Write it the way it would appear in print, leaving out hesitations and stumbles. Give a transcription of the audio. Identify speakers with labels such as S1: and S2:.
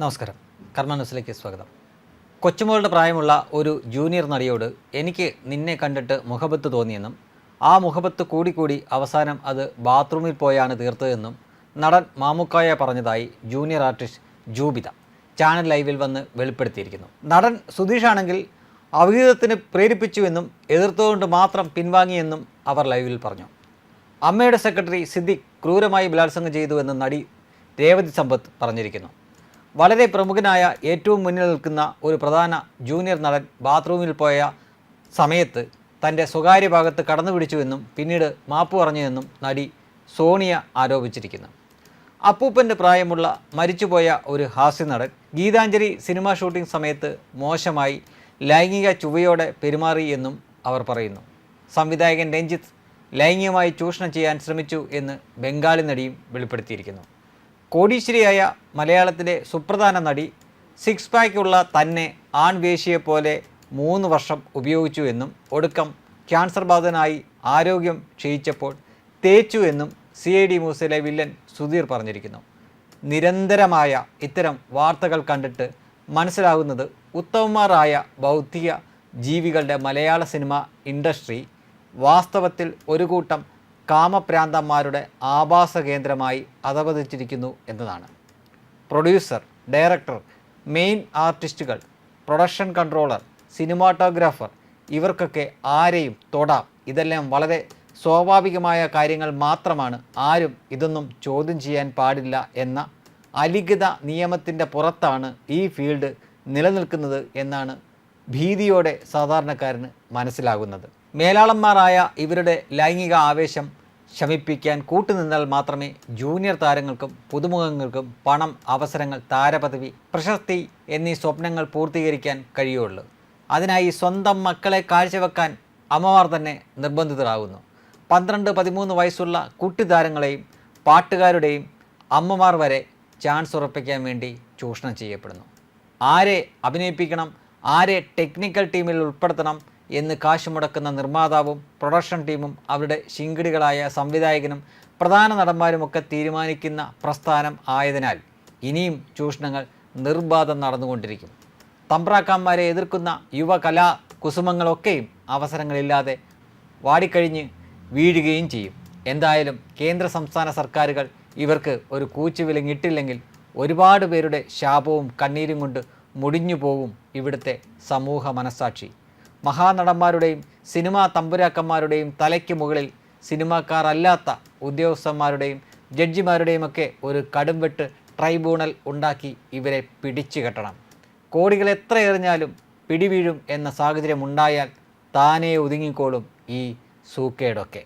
S1: നമസ്കാരം. കർമ്മ ന്യൂസിലേക്ക് സ്വാഗതം. കൊച്ചുമോളുടെ പ്രായമുള്ള ഒരു ജൂനിയർ നടിയോട് എനിക്ക് നിന്നെ കണ്ടിട്ട് മുഹബത്ത് തോന്നിയെന്നും ആ മുഹബത്ത് കൂടിക്കൂടി അവസാനം അത് ബാത്റൂമിൽ പോയാണ് തീർത്തതെന്നും നടൻ മാമുക്കായ പറഞ്ഞതായി ജൂനിയർ ആർട്ടിസ്റ്റ് ജൂബിത ചാനൽ ലൈവിൽ വന്ന് വെളിപ്പെടുത്തിയിരിക്കുന്നു. നടൻ സുധീഷാണെങ്കിൽ അവിഹിതത്തിന് പ്രേരിപ്പിച്ചുവെന്നും എതിർത്തുകൊണ്ട് മാത്രം പിൻവാങ്ങിയെന്നും അവർ ലൈവിൽ പറഞ്ഞു. അമ്മയുടെ സെക്രട്ടറി സിദ്ദിഖ് ക്രൂരമായി ബലാത്സംഗം ചെയ്തുവെന്ന് നടി രേവതി സമ്പത്ത് പറഞ്ഞിരിക്കുന്നു. വളരെ പ്രമുഖനായ ഏറ്റവും മുന്നിൽ നിൽക്കുന്ന ഒരു പ്രധാന ജൂനിയർ നടൻ ബാത്റൂമിൽ പോയ സമയത്ത് തൻ്റെ സ്വകാര്യ ഭാഗത്ത് കടന്നു പിടിച്ചുവെന്നും പിന്നീട് മാപ്പ് പറഞ്ഞുവെന്നും നടി സോണിയ ആരോപിച്ചിരിക്കുന്നു. അപ്പൂപ്പൻ്റെ പ്രായമുള്ള മരിച്ചുപോയ ഒരു ഹാസ്യനടൻ ഗീതാഞ്ജലി സിനിമ ഷൂട്ടിംഗ് സമയത്ത് മോശമായി ലൈംഗിക ചുവയോടെ പെരുമാറി എന്നും അവർ പറയുന്നു. സംവിധായകൻ രഞ്ജിത്ത് ലൈംഗികമായി ചൂഷണം ചെയ്യാൻ ശ്രമിച്ചു എന്ന് ബംഗാളി നടിയും വെളിപ്പെടുത്തിയിരിക്കുന്നു. കോടീശ്വരിയായ മലയാളത്തിലെ സുപ്രധാന നടി സിക്സ് പാക്കുള്ള തന്നെ ആൺവേശിയെപ്പോലെ 3 വർഷം ഉപയോഗിച്ചു എന്നും ഒടുക്കം ക്യാൻസർ ബാധിതനായി ആരോഗ്യം ക്ഷയിച്ചപ്പോൾ തേച്ചു എന്നും CID മ്യൂസിയത്തിലെ വില്ലൻ സുധീർ പറഞ്ഞിരിക്കുന്നു. നിരന്തരമായ ഇത്തരം വാർത്തകൾ കണ്ടിട്ട് മനസ്സിലാകുന്നത് ഉത്തമന്മാരായ ബൗദ്ധിക ജീവികളുടെ മലയാള സിനിമ ഇൻഡസ്ട്രി വാസ്തവത്തിൽ ഒരു കൂട്ടം കാമപ്രാന്തന്മാരുടെ ആഭാസ കേന്ദ്രമായി അധപതിച്ചിരിക്കുന്നു എന്നതാണ്. പ്രൊഡ്യൂസർ, ഡയറക്ടർ, മെയിൻ ആർട്ടിസ്റ്റുകൾ, പ്രൊഡക്ഷൻ കൺട്രോളർ, സിനിമാറ്റോഗ്രാഫർ ഇവർക്കൊക്കെ ആരെയും തൊടാം. ഇതെല്ലാം വളരെ സ്വാഭാവികമായ കാര്യങ്ങൾ മാത്രമാണ്. ആരും ഇതൊന്നും ചോദ്യം ചെയ്യാൻ പാടില്ല എന്ന അലിഖിത നിയമത്തിൻ്റെ പുറത്താണ് ഈ ഫീൽഡ് നിലനിൽക്കുന്നത് എന്നാണ് ഭീതിയോടെ സാധാരണക്കാരന് മനസ്സിലാകുന്നത്. മേലാളന്മാരായ ഇവരുടെ ലൈംഗിക ആവേശം ശമിപ്പിക്കാൻ കൂട്ടുനിന്നാൽ മാത്രമേ ജൂനിയർ താരങ്ങൾക്കും പുതുമുഖങ്ങൾക്കും പണം, അവസരങ്ങൾ, താരപദവി, പ്രശസ്തി എന്നീ സ്വപ്നങ്ങൾ പൂർത്തീകരിക്കാൻ കഴിയുള്ളൂ. അതിനായി സ്വന്തം മക്കളെ കാഴ്ചവെക്കാൻ അമ്മമാർ തന്നെ നിർബന്ധിതരാകുന്നു. 12-13 വയസ്സുള്ള കുട്ടിതാരങ്ങളെയും പാട്ടുകാരുടെയും അമ്മമാർ വരെ ചാൻസ് ഉറപ്പിക്കാൻ വേണ്ടി ചൂഷണം ചെയ്യപ്പെടുന്നു. ആരെ അഭിനയിപ്പിക്കണം, ആരെ ടെക്നിക്കൽ ടീമിൽ ഉൾപ്പെടുത്തണം എന്ന് കാശ് മുടക്കുന്ന നിർമ്മാതാവും പ്രൊഡക്ഷൻ ടീമും അവരുടെ ശിങ്കിടികളായ സംവിധായകനും പ്രധാന നടന്മാരുമൊക്കെ തീരുമാനിക്കുന്ന പ്രസ്ഥാനം ആയതിനാൽ ഇനിയും ചൂഷണങ്ങൾ നിർബാധം നടന്നുകൊണ്ടിരിക്കും. തമ്പ്രാക്കന്മാരെ എതിർക്കുന്ന യുവകലാ കുസുമങ്ങളൊക്കെയും അവസരങ്ങളില്ലാതെ വാടിക്കഴിഞ്ഞ് വീഴുകയും ചെയ്യും. എന്തായാലും കേന്ദ്ര സംസ്ഥാന സർക്കാരുകൾ ഇവർക്ക് ഒരു കൂച്ചുവിലങ്ങിട്ടില്ലെങ്കിൽ ഒരുപാട് പേരുടെ ശാപവും കണ്ണീരും കൊണ്ട് മുടിഞ്ഞു പോകും ഇവിടുത്തെ സമൂഹ മനസ്സാക്ഷി. മഹാനടന്മാരുടെയും സിനിമാ തമ്പുരാക്കന്മാരുടെയും തലയ്ക്ക് മുകളിൽ സിനിമാക്കാരല്ലാത്ത ഉദ്യോഗസ്ഥന്മാരുടെയും ജഡ്ജിമാരുടെയുമൊക്കെ ഒരു കടുംവെട്ട് ട്രൈബ്യൂണൽ ഉണ്ടാക്കി ഇവരെ പിടിച്ചു കെട്ടണം. കോടികൾ എത്ര എറിഞ്ഞാലും പിടിവീഴും എന്ന സാഹചര്യം ഉണ്ടായാൽ താനേ ഒതുങ്ങിക്കോളും ഈ സൂക്കേടൊക്കെ.